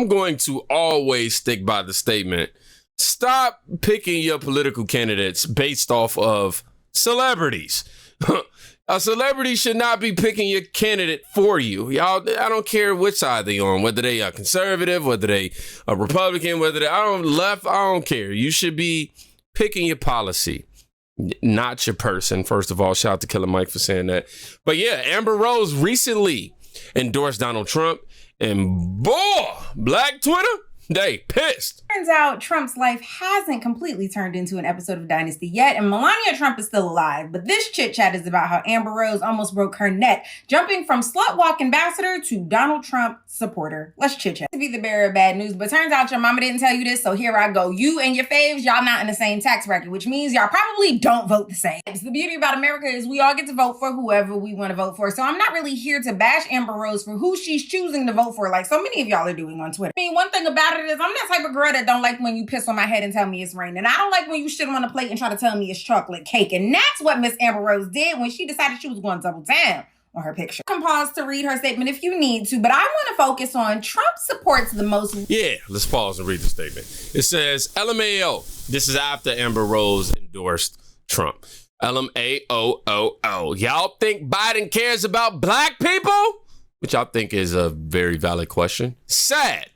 I'm going to always stick by the statement. Stop picking your political candidates based off of celebrities. A celebrity should not be picking your candidate for you. Y'all, I don't care which side they on, whether they are conservative, whether they are Republican, whether they left, I don't care. You should be picking your policy, not your person. First of all, shout out to Killer Mike for saying that. But yeah, Amber Rose recently endorsed Donald Trump, and boy, Black Twitter, they pissed. Turns out Trump's life hasn't completely turned into an episode of Dynasty yet, and Melania Trump is still alive. But this chit chat is about how Amber Rose almost broke her neck, jumping from slut walk ambassador to Donald Trump supporter. Let's chit chat. To be the bearer of bad news, but turns out your mama didn't tell you this, so here I go. You and your faves, y'all not in the same tax bracket, which means y'all probably don't vote the same. The beauty about America is we all get to vote for whoever we want to vote for. So I'm not really here to bash Amber Rose for who she's choosing to vote for, like so many of y'all are doing on Twitter. I mean, one thing about it is I'm that type of girl that don't like when you piss on my head and tell me it's raining. I don't like when you shit on the plate and try to tell me it's chocolate cake. And that's what Miss Amber Rose did when she decided she was going to double down on her picture. You can pause to read her statement if you need to, but I want to focus on Trump supports the most. Yeah, let's pause and read the statement. It says, LMAO. This is after Amber Rose endorsed Trump. LMAO. Y'all think Biden cares about black people? Which I think is a very valid question. Sad.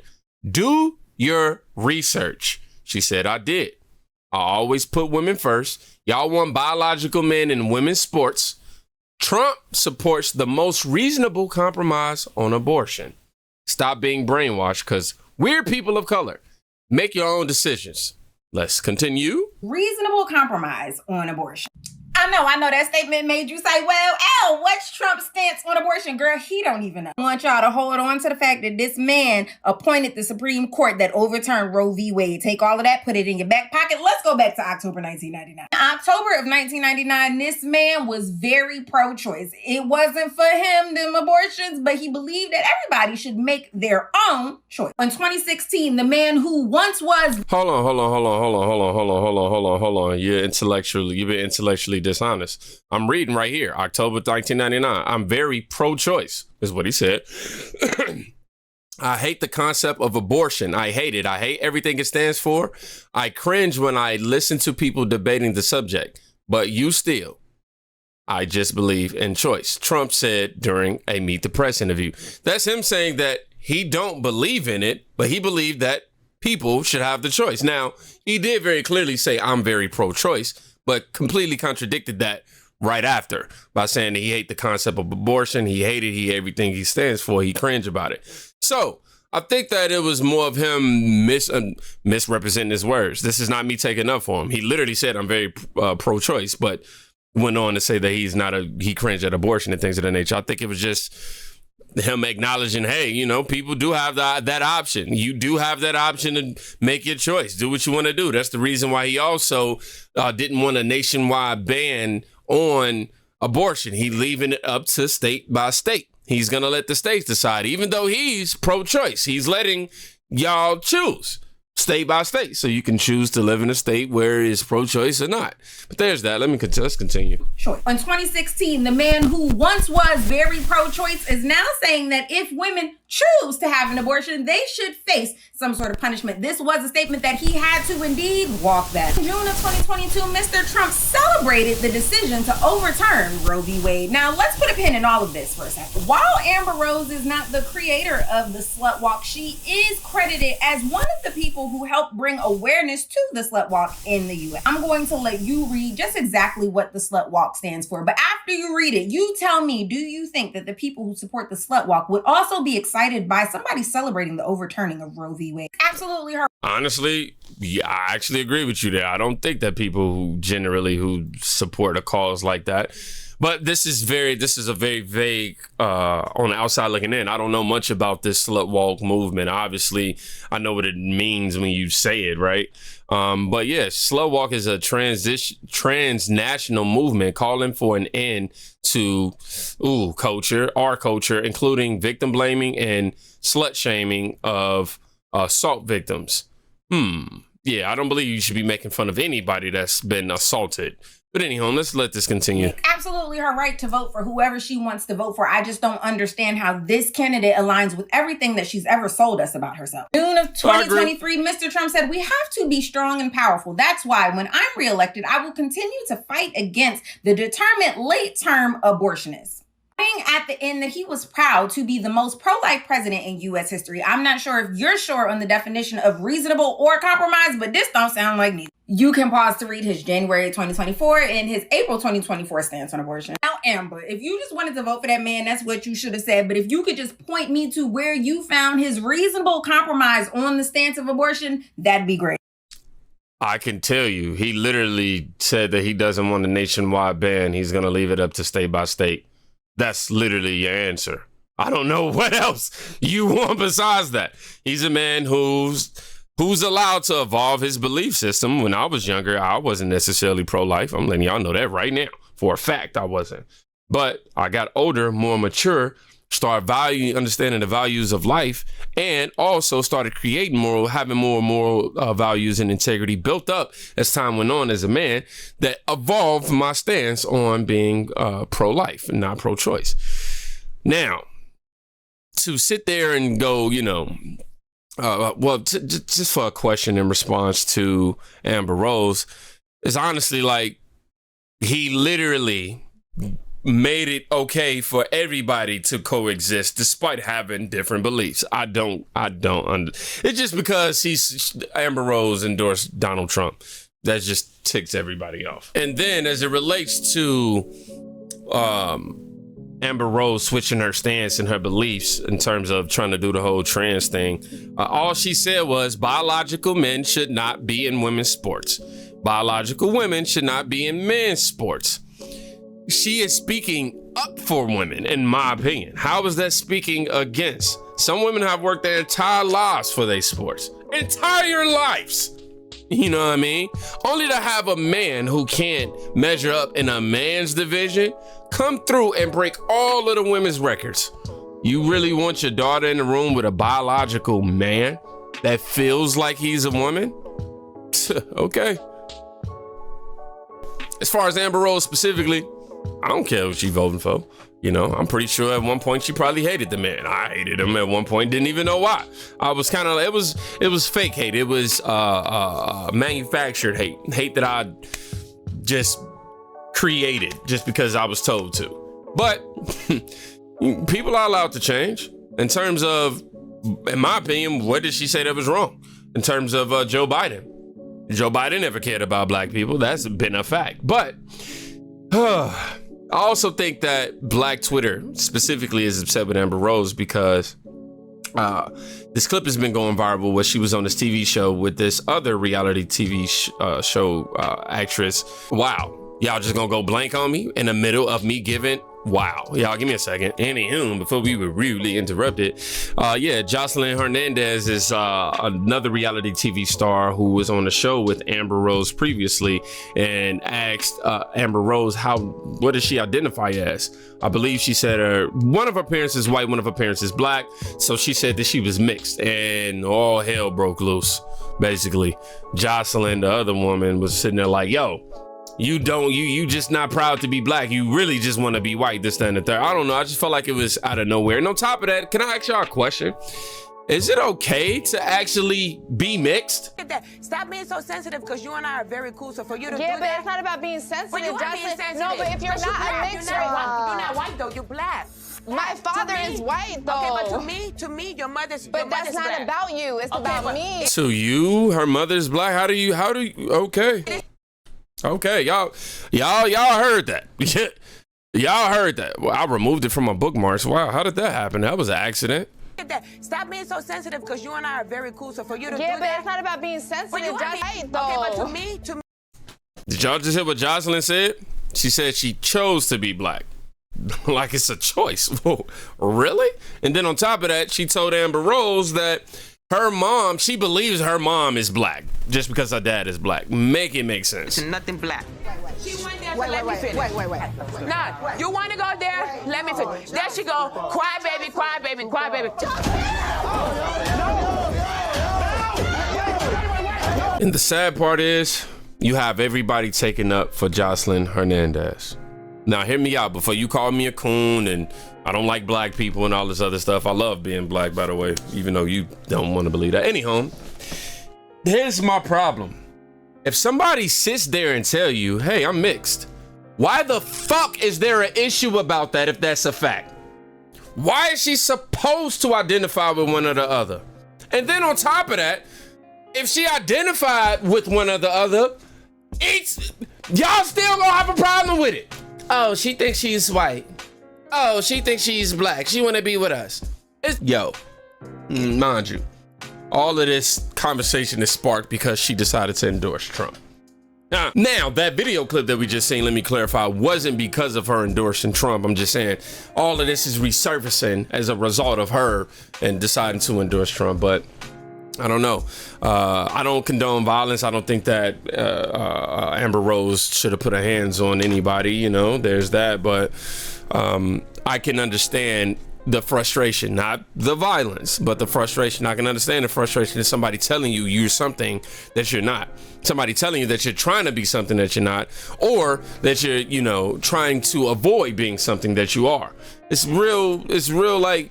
Do your research. She said, I did. I always put women first. Y'all want biological men in women's sports. Trump supports the most reasonable compromise on abortion. Stop being brainwashed, because we're people of color. Make your own decisions. Let's continue. Reasonable compromise on abortion. I know that statement made you say, well, what's Trump's stance on abortion? Girl, he don't even know. I want y'all to hold on to the fact that this man appointed the Supreme Court that overturned Roe v. Wade. Take all of that, put it in your back pocket. Let's go back to October 1999. In October of 1999, this man was very pro-choice. It wasn't for him, them abortions, but he believed that everybody should make their own choice. In 2016, the man who once was... Hold on. You've been intellectually dishonest. I'm reading right here, October 1999. I'm very pro-choice, is what he said. I hate the concept of abortion. I hate it. I hate everything it stands for. I cringe when I listen to people debating the subject. But I just believe in choice. Trump said during a Meet the Press interview. That's him saying that he don't believe in it, but he believed that people should have the choice. Now, he did very clearly say, I'm very pro-choice, but completely contradicted that right after by saying that he hated the concept of abortion. He hated everything he stands for. He cringed about it. So I think that it was more of him misrepresenting his words. This is not me taking up for him. He literally said, I'm very pro-choice, but went on to say that he cringed at abortion and things of that nature. I think it was just him acknowledging, hey, people do have that option. You do have that option to make your choice. Do what you want to do. That's the reason why he also didn't want a nationwide ban on abortion. He leaving it up to state by state. He's going to let the states decide. Even though he's pro-choice, he's letting y'all choose state by state. So you can choose to live in a state where it's pro-choice or not. But there's that. Let's continue. Sure. In 2016, the man who once was very pro-choice is now saying that if women choose to have an abortion, they should face some sort of punishment. This was a statement that he had to indeed walk back. In June of 2022, Mr. Trump celebrated the decision to overturn Roe v. Wade. Now, let's put a pin in all of this for a second. While Amber Rose is not the creator of the slut walk, she is credited as one of the people who helped bring awareness to the slut walk in the U.S. I'm going to let you read just exactly what the slut walk stands for. But after you read it, you tell me, do you think that the people who support the slut walk would also be excited by somebody celebrating the overturning of Roe v. Wade? Absolutely her. Honestly, yeah, I actually agree with you there. I don't think that people who support a cause like that. But this is a very vague, on the outside looking in. I don't know much about this slut walk movement. Obviously, I know what it means when you say it, right? But yeah, slut walk is a transnational movement calling for an end to our culture, including victim blaming and slut shaming of assault victims. Yeah, I don't believe you should be making fun of anybody that's been assaulted. But anyhow, let's let this continue. It's absolutely her right to vote for whoever she wants to vote for. I just don't understand how this candidate aligns with everything that she's ever sold us about herself. June of 2023, Mr. Trump said, "We have to be strong and powerful. That's why when I'm reelected, I will continue to fight against the determined late-term abortionists." At the end that he was proud to be the most pro-life president in U.S. history. I'm not sure if you're sure on the definition of reasonable or compromise, but this don't sound like neither. You can pause to read his January 2024 and his April 2024 stance on abortion. Now, Amber, if you just wanted to vote for that man, that's what you should have said. But if you could just point me to where you found his reasonable compromise on the stance of abortion, that'd be great. I can tell you, he literally said that he doesn't want a nationwide ban. He's going to leave it up to state by state. That's literally your answer. I don't know what else you want besides that. He's a man who's allowed to evolve his belief system. When I was younger, I wasn't necessarily pro-life. I'm letting y'all know that right now. For a fact, I wasn't. But I got older, more mature, started understanding the values of life, and also started creating having more moral values and integrity built up as time went on as a man that evolved my stance on being pro-life and not pro-choice. Now, to sit there and go, just for a question in response to Amber Rose, is honestly like he literally made it okay for everybody to coexist despite having different beliefs. It's just because Amber Rose endorsed Donald Trump. That just ticks everybody off. And then as it relates to Amber Rose switching her stance and her beliefs in terms of trying to do the whole trans thing, all she said was biological men should not be in women's sports. Biological women should not be in men's sports. She is speaking up for women, in my opinion. How is that speaking against? Some women have worked their entire lives for their sports. Entire lives. You know what I mean? Only to have a man who can't measure up in a man's division come through and break all of the women's records. You really want your daughter in the room with a biological man that feels like he's a woman? Okay. As far as Amber Rose specifically, I don't care what she's voting for. I'm pretty sure at one point she probably hated the man. I hated him at one point, didn't even know why. I was kind of, it was fake hate. It was manufactured hate that I just created just because I was told to. But people are allowed to change. In terms of, in my opinion, what did she say that was wrong? In terms of Joe Biden. Joe Biden never cared about black people. That's been a fact. But I also think that Black Twitter specifically is upset with Amber Rose because this clip has been going viral where she was on this TV show with this other reality TV show actress. Wow. Y'all just gonna go blank on me in the middle of me giving? Wow. Y'all give me a second. Anywho, before we were rudely interrupted. Joseline Hernandez is another reality TV star who was on the show with Amber Rose previously and asked Amber Rose, what does she identify as? I believe she said one of her parents is white, one of her parents is black. So she said that she was mixed and all hell broke loose. Basically, Joseline, the other woman, was sitting there like, yo, you just not proud to be black. You really just want to be white, this, that, and the third. I don't know. I just felt like it was out of nowhere. And on top of that, can I ask y'all a question? Is it okay to actually be mixed? Stop being so sensitive because you and I are very cool. So for you to do but that, it's not about being sensitive. But you are being sensitive. No, but if you're not a mixed, you're not white though. You're black. My father is white though. Okay, but to me, your mother's. But that's not black. About you. It's about me. To you, her mother's black. How do you? Okay. Okay, y'all heard that. Y'all heard that. Well, I removed it from my bookmarks. Wow, how did that happen? That was an accident. Stop being so sensitive because you and I are very cool. So for you to do that. Yeah, but it's not about being sensitive. But you right, though. Okay, but to me. Did y'all just hear what Joseline said? She said she chose to be black. Like it's a choice. Whoa, really? And then on top of that, she told Amber Rose that her mom, she believes her mom is black just because her dad is black. Make it make sense. It's nothing black. She went there, let me finish. Wait. Nah, you want to go there? Let me finish. There she go. Cry, baby, cry, baby, cry, baby. And the sad part is, you have everybody taking up for Joseline Hernandez. Now, hear me out before you call me a coon and I don't like black people and all this other stuff. I love being black, by the way, even though you don't want to believe that. Anyhow, here's my problem. If somebody sits there and tell you, hey, I'm mixed, why the fuck is there an issue about that if that's a fact? Why is she supposed to identify with one or the other? And then on top of that, if she identified with one or the other, y'all still gonna have a problem with it. Oh, she thinks she's white. Oh, she thinks she's black. She wanna be with us. Mind you, all of this conversation is sparked because she decided to endorse Trump. Now, that video clip that we just seen, let me clarify, wasn't because of her endorsing Trump. I'm just saying all of this is resurfacing as a result of her and deciding to endorse Trump. But I don't know. I don't condone violence. I don't think that Amber Rose should have put her hands on anybody. You know, there's that. But I can understand the frustration, not the violence, but the frustration. I can understand the frustration of somebody telling you you're something that you're not. Somebody telling you that you're trying to be something that you're not, or that you're, you know, trying to avoid being something that you are. It's real like,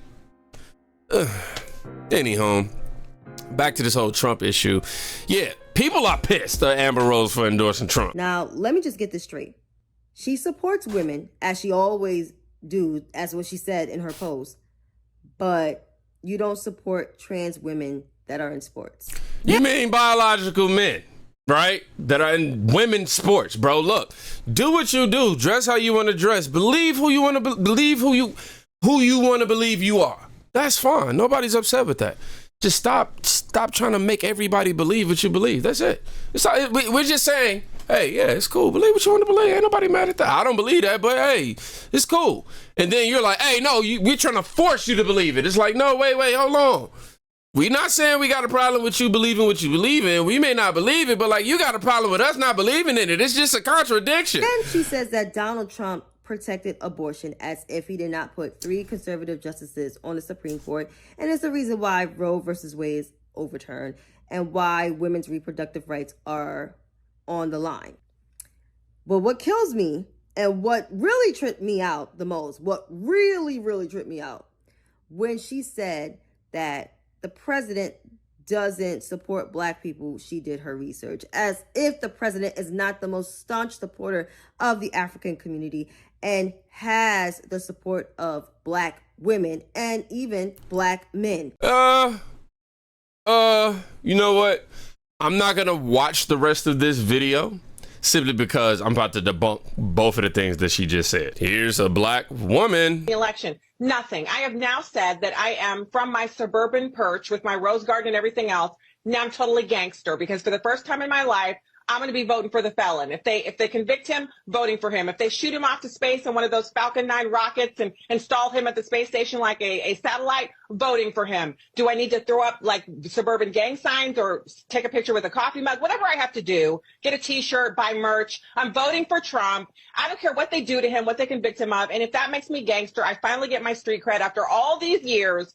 anyhow, back to this whole Trump issue. Yeah, people are pissed at Amber Rose for endorsing Trump. Now, let me just get this straight. She supports women, as she always do, as what she said in her post, but you don't support trans women that are in sports. You mean biological men, right? That are in women's sports, bro. Look, do what you do. Dress how you want to dress. Believe who you want to believe. Who you want to believe you are. That's fine. Nobody's upset with that. Just stop trying to make everybody believe what you believe. That's it. We're just saying, hey, yeah, it's cool. Believe what you want to believe. Ain't nobody mad at that. I don't believe that, but hey, it's cool. And then you're like, hey, no, we're trying to force you to believe it. It's like, no, wait, hold on. We're not saying we got a problem with you believing what you believe in. We may not believe it, but like, you got a problem with us not believing in it. It's just a contradiction. Then she says that Donald Trump protected abortion as if he did not put 3 conservative justices on the Supreme Court, and it's the reason why Roe versus Wade is overturned and why women's reproductive rights are on the line. But what kills me and what really tripped me out the most, what really tripped me out, when she said that the president doesn't support black people, she did her research, as if the president is not the most staunch supporter of the African community and has the support of black women and even black men. You know what? I'm not gonna watch the rest of this video simply because I'm about to debunk both of the things that she just said. Here's a black woman. The election, nothing. I have now said that I am from my suburban perch with my rose garden and everything else. Now I'm totally gangster because for the first time in my life, I'm going to be voting for the felon. If they convict him, voting for him. If they shoot him off to space on one of those Falcon 9 rockets and install him at the space station like a satellite, voting for him. Do I need to throw up like suburban gang signs or take a picture with a coffee mug? Whatever I have to do, get a t-shirt, buy merch. I'm voting for Trump. I don't care what they do to him, what they convict him of. And if that makes me gangster, I finally get my street cred after all these years.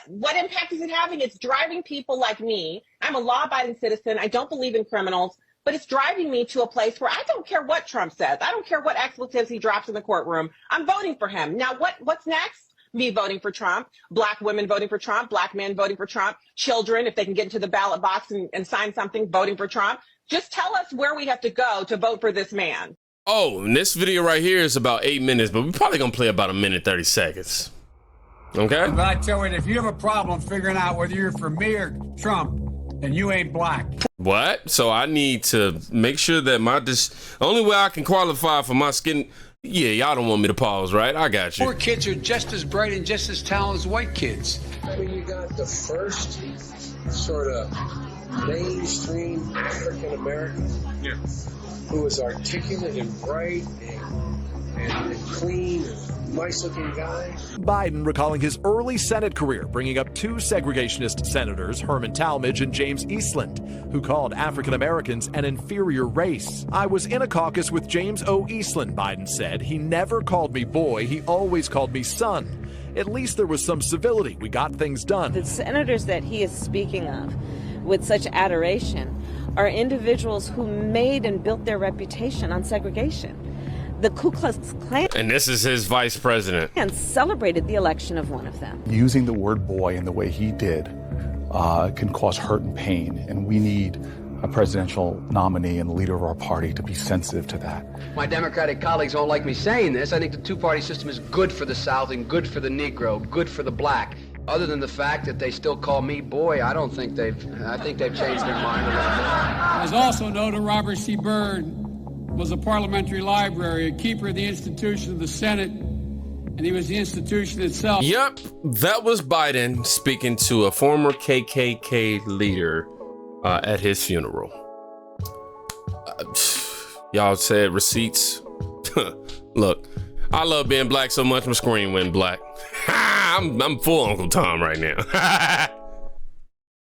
What impact is it having? It's driving people like me. I'm a law-abiding citizen. I don't believe in criminals. But it's driving me to a place where I don't care what Trump says. I don't care what expletives he drops in the courtroom. I'm voting for him. Now, what's next? Me voting for Trump, black women voting for Trump, black men voting for Trump, children, if they can get into the ballot box and sign something, voting for Trump. Just tell us where we have to go to vote for this man. Oh, and this video right here is about 8 minutes, but we're probably going to play about 1:30. Okay? But I tell you, if you have a problem figuring out whether you're for me or Trump, then you ain't black. What? So I need to make sure that only way I can qualify for my skin. Yeah, y'all don't want me to pause, right? I got you. Poor kids are just as bright and just as talented as white kids. I mean, you got the first sort of mainstream African American who is articulate and bright and clean and nice-looking guy. Biden recalling his early Senate career, bringing up 2 segregationist senators, Herman Talmadge and James Eastland, who called African Americans an inferior race. I was in a caucus with James O. Eastland, Biden said. He never called me boy. He always called me son. At least there was some civility. We got things done. The senators that he is speaking of with such adoration are individuals who made and built their reputation on segregation. The Ku Klux Klan, and this is his vice president, and celebrated the election of one of them. Using the word boy in the way he did can cause hurt and pain, and we need a presidential nominee and leader of our party to be sensitive to that. My Democratic colleagues don't like me saying this. I think the two-party system is good for the South and good for the Negro, good for the black. Other than the fact that they still call me boy, I think they've changed their mind a little bit. As also noted, Robert C. Byrd was a parliamentary library, a keeper of the institution of the Senate, and he was the institution itself. Yep, that was Biden speaking to a former KKK leader at his funeral. Y'all said receipts. Look, I love being black so much my screen went black. I'm full Uncle Tom right now.